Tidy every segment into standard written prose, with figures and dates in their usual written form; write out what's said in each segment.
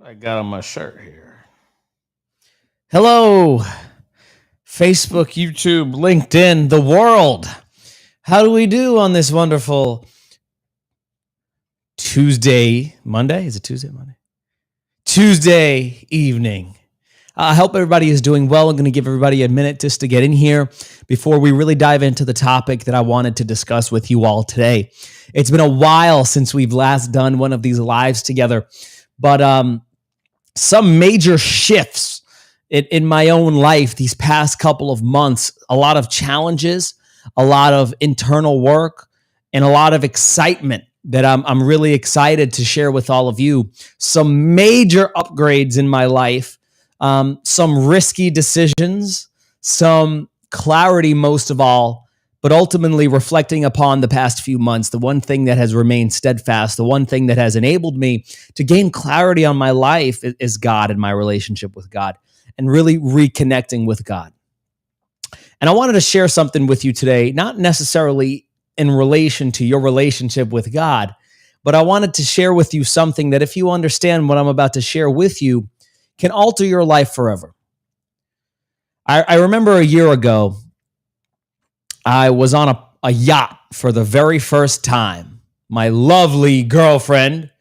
I got on my shirt here. Hello, Facebook, YouTube, LinkedIn, the world. How do we do on this wonderful Monday? Is it Tuesday, Monday? Tuesday evening. I hope everybody is doing well. I'm going to give everybody a minute just to get in here before we really dive into the topic that I wanted to discuss with you all today. It's been a while since we've last done one of these lives together, but some major shifts in my own life these past couple of months, a lot of challenges, a lot of internal work, and a lot of excitement that I'm really excited to share with all of you. Some major upgrades in my life, some risky decisions, some clarity most of all, but ultimately reflecting upon the past few months, the one thing that has remained steadfast, the one thing that has enabled me to gain clarity on my life is God and my relationship with God and really reconnecting with God. And I wanted to share something with you today, not necessarily in relation to your relationship with God, but I wanted to share with you something that if you understand what I'm about to share with you, can alter your life forever. I remember a year ago, I was on a yacht for the very first time. My lovely girlfriend,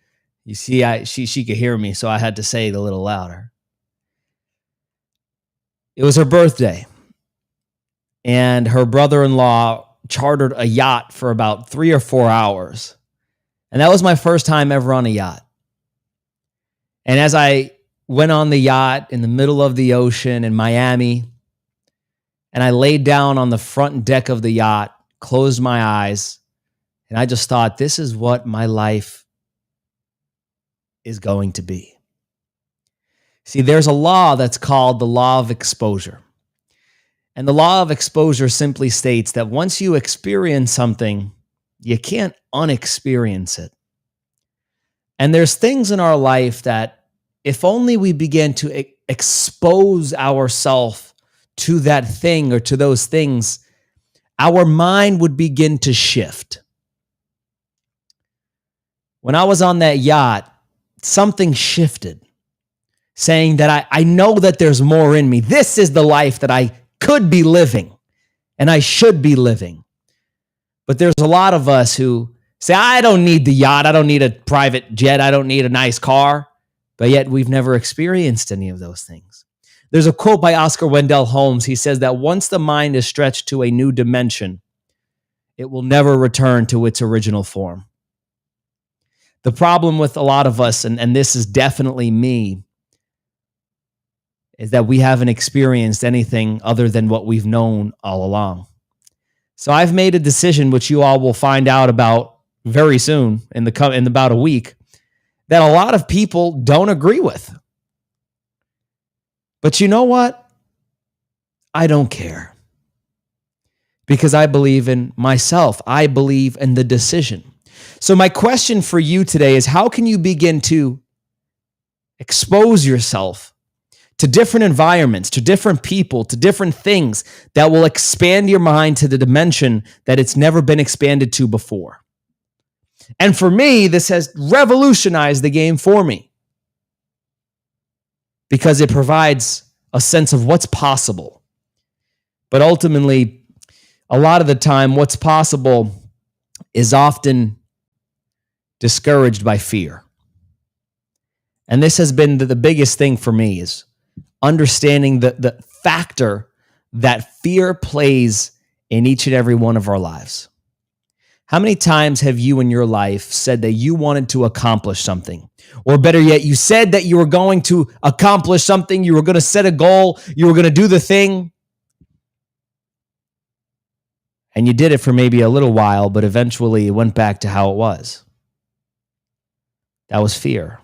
you see, she could hear me, so I had to say it a little louder. It was her birthday, and her brother-in-law chartered a yacht for about 3 or 4 hours. And that was my first time ever on a yacht. And as I went on the yacht in the middle of the ocean in Miami, and I laid down on the front deck of the yacht, closed my eyes, and I just thought, this is what my life is going to be. See, there's a law that's called the law of exposure. And the law of exposure simply states that once you experience something, you can't unexperience it. And there's things in our life that if only we begin to expose ourselves to that thing or to those things, our mind would begin to shift. When I was on that yacht, something shifted, saying that I know that there's more in me. This is the life that I could be living and I should be living. But there's a lot of us who say, I don't need the yacht. I don't need a private jet. I don't need a nice car. But yet we've never experienced any of those things. There's a quote by Oscar Wendell Holmes. He says that once the mind is stretched to a new dimension, it will never return to its original form. The problem with a lot of us, and this is definitely me, is that we haven't experienced anything other than what we've known all along. So I've made a decision, which you all will find out about very soon, in about a week, that a lot of people don't agree with. But you know what? I don't care. Because I believe in myself. I believe in the decision. So my question for you today is, how can you begin to expose yourself to different environments, to different people, to different things that will expand your mind to the dimension that it's never been expanded to before? And for me, this has revolutionized the game for me because it provides a sense of what's possible. But ultimately, a lot of the time, what's possible is often discouraged by fear. And this has been the biggest thing for me, is understanding the factor that fear plays in each and every one of our lives. How many times have you in your life said that you wanted to accomplish something? Or better yet, you said that you were going to accomplish something, you were going to set a goal, you were going to do the thing, and you did it for maybe a little while, but eventually it went back to how it was. That was fear.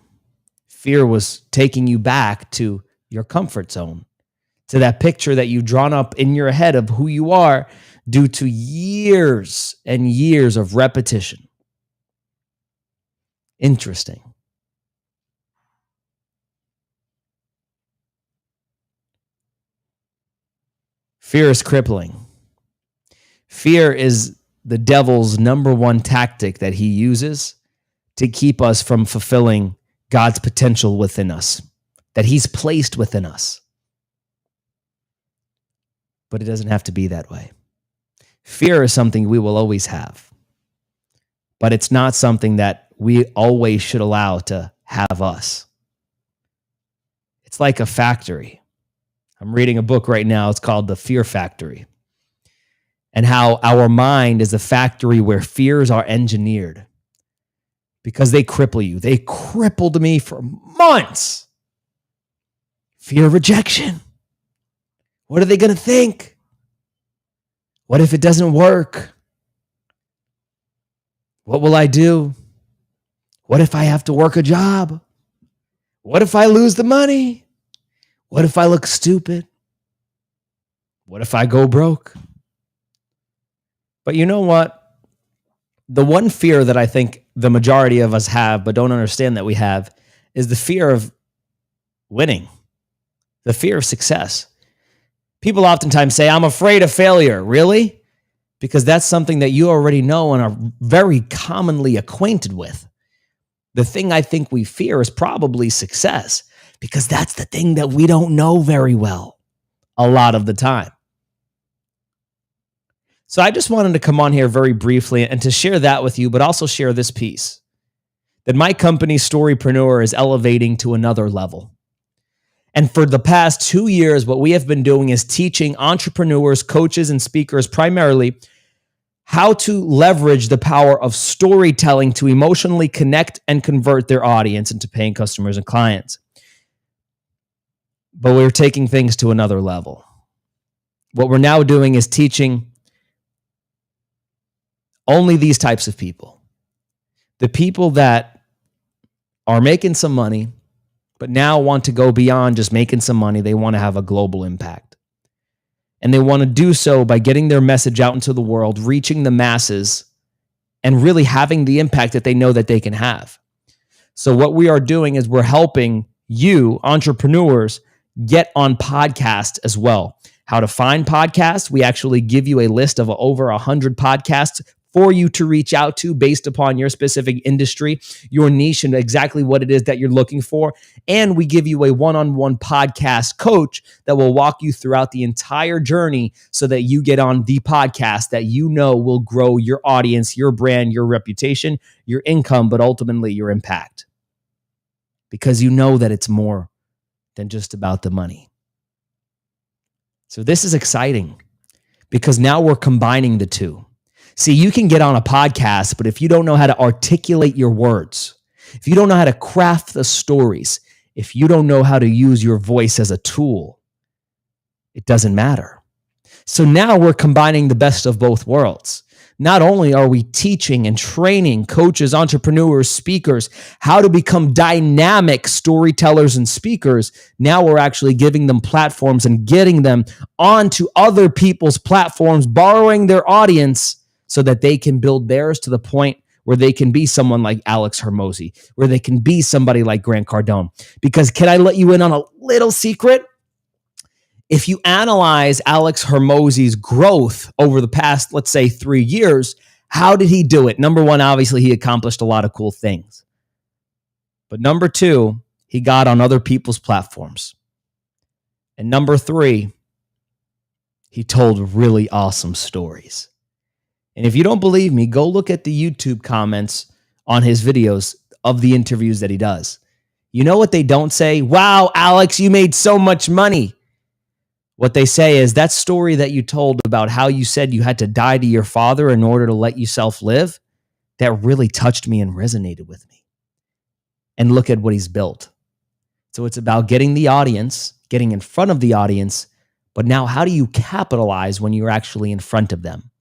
Fear was taking you back to your comfort zone, to that picture that you've drawn up in your head of who you are due to years and years of repetition. Interesting. Fear is crippling. Fear is the devil's number one tactic that he uses to keep us from fulfilling God's potential within us, that He's placed within us. But it doesn't have to be that way. Fear is something we will always have, but it's not something that we always should allow to have us. It's like a factory. I'm reading a book right now. It's called The Fear Factory, and how our mind is a factory where fears are engineered because they cripple you. They crippled me for months. Fear of rejection. What are they going to think? What if it doesn't work? What will I do? What if I have to work a job? What if I lose the money? What if I look stupid? What if I go broke? But you know what? The one fear that I think the majority of us have, but don't understand that we have, is the fear of winning, the fear of success. People oftentimes say, I'm afraid of failure. Really? Because that's something that you already know and are very commonly acquainted with. The thing I think we fear is probably success, because that's the thing that we don't know very well a lot of the time. So I just wanted to come on here very briefly and to share that with you, but also share this piece, that my company, Storypreneur, is elevating to another level. And for the past 2 years, what we have been doing is teaching entrepreneurs, coaches, and speakers primarily how to leverage the power of storytelling to emotionally connect and convert their audience into paying customers and clients. But we're taking things to another level. What we're now doing is teaching only these types of people. The people that are making some money, but now want to go beyond just making some money. They want to have a global impact. And they want to do so by getting their message out into the world, reaching the masses, and really having the impact that they know that they can have. So what we are doing is we're helping you, entrepreneurs, get on podcasts as well. How to find podcasts. We actually give you a list of over 100 podcasts for you to reach out to based upon your specific industry, your niche, and exactly what it is that you're looking for. And we give you a one-on-one podcast coach that will walk you throughout the entire journey so that you get on the podcast that you know will grow your audience, your brand, your reputation, your income, but ultimately your impact. Because you know that it's more than just about the money. So this is exciting because now we're combining the two. See, you can get on a podcast, but if you don't know how to articulate your words, if you don't know how to craft the stories, if you don't know how to use your voice as a tool, it doesn't matter. So now we're combining the best of both worlds. Not only are we teaching and training coaches, entrepreneurs, speakers, how to become dynamic storytellers and speakers, now we're actually giving them platforms and getting them onto other people's platforms, borrowing their audience so that they can build theirs to the point where they can be someone like Alex Hormozi, where they can be somebody like Grant Cardone. Because can I let you in on a little secret? If you analyze Alex Hormozi's growth over the past, let's say, 3 years, how did he do it? Number one, obviously, he accomplished a lot of cool things. But number two, he got on other people's platforms. And number three, he told really awesome stories. And if you don't believe me, go look at the YouTube comments on his videos of the interviews that he does. You know what they don't say? Wow, Alex, you made so much money. What they say is that story that you told about how you said you had to die to your father in order to let yourself live, that really touched me and resonated with me. And look at what he's built. So it's about getting the audience, getting in front of the audience, but now how do you capitalize when you're actually in front of them?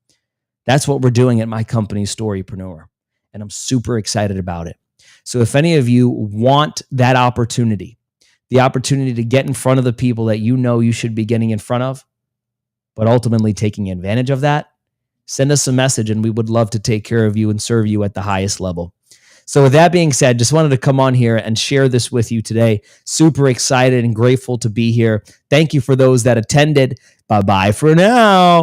That's what we're doing at my company, Storypreneur, and I'm super excited about it. So if any of you want that opportunity, the opportunity to get in front of the people that you know you should be getting in front of, but ultimately taking advantage of that, send us a message and we would love to take care of you and serve you at the highest level. So with that being said, just wanted to come on here and share this with you today. Super excited and grateful to be here. Thank you for those that attended. Bye-bye for now.